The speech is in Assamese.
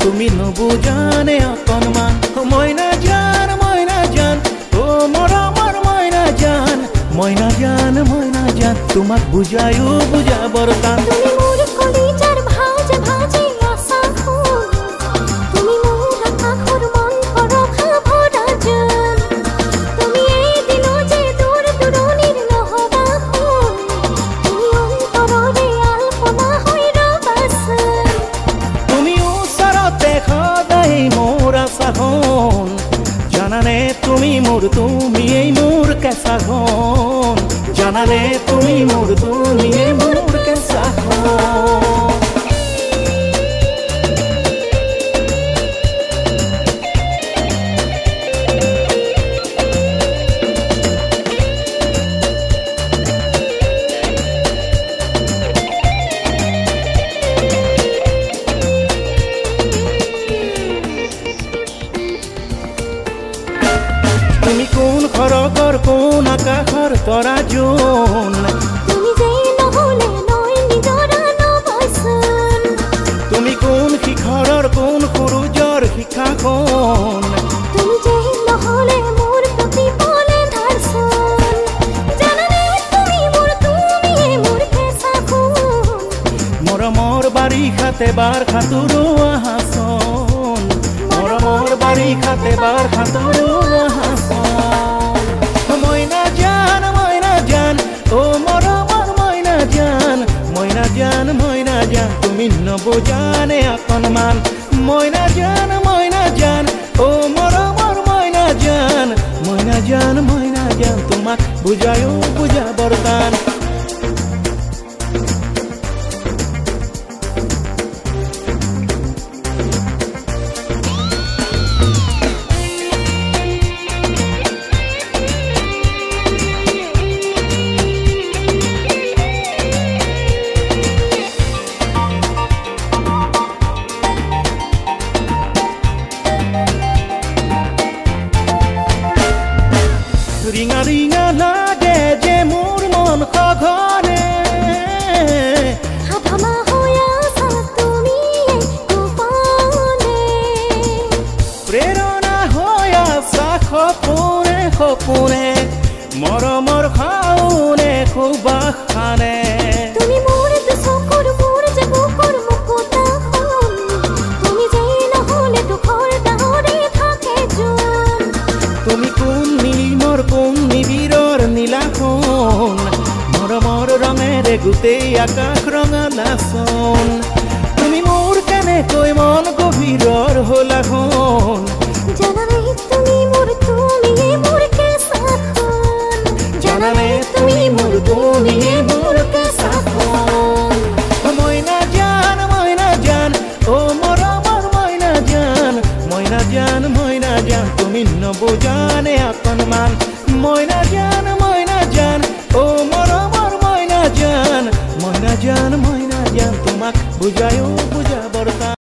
তুমি নুবুজানে অকণমান মইনা জান ও মৰমৰ মইনা জান তোমাক বুজায়ো বুজাবৰ টান তুমি মোৰ কলিজাৰ ভাজে ভাজে আছা শুন তুমি মোৰ আকাশৰ মন পৰখা ভৰা জান তুমি এই দিন যে দূৰ দূৰণিৰ নহবা শুন তুমি অন্তৰৰে আলপনা হৈ ৰবাচোন তুমি ওচৰতে সদায় মোৰ আছা শুন জানানে তুমিয়েই মোৰ কেঁচা ঘন জানানে তুমিয়েই মোৰ কেঁচা ঘন তুমি কোন খৰগৰ কোন আকাশৰ তৰা জোন তুমি যে নহলে নৈ নিজৰা নবচোন তুমি কোন শিখৰৰ কোন সূৰুযৰ শিখাখন তুমি যে নহলে মোৰ প্ৰতিপলে ধাৰচোন জানানে তুমিয়েই মোৰ কেঁচা খুন মৰমৰ বাৰিষাতে বাৰ সাঁতোৰো আহাচোন মৰমৰ বাৰিষাতে বাৰ সাঁতোৰো আহাচোন মইনা জান ও মৰমৰ মইনা জান তুমি নবুজানে অকণমান মইনা জান ও মৰমৰ মইনা জান তোমাক বুজায়ো বুজাবৰ টান ৰিঙা ৰিঙা লাগে যে মোৰ মন সঘনে হাভামা হৈ আছা তুমি গোপনে প্ৰেৰণা হৈ আছা সপোনে সপোনে মৰমৰ খাওনে সুবাসানে তুমি মোৰ চকুৰ মোৰ যে বুকুৰ মুকুতা হ'ল তুমি যে নহলে দুখৰ ডাৱৰে থাকে জোন তুমি কোন নীলিমৰ কোন নিবিৰৰ নীলাখন মৰমৰ ৰঙেৰে গোটেই আকাশ ৰঙালাচোন তুমি মোৰ কেনেকৈ মন গভীৰৰ হলাখন জানানে তুমিয়েই মোৰ কেঁচা খুন জানানে তুমিয়েই মোৰ কেঁচা ঘন মইনা জান ও মৰমৰ মইনা জান তুমি নবুজানে অকণমান মইনা জান ও মৰমৰ মইনা জান তোমাক বুজায়ো বুজাবৰ টান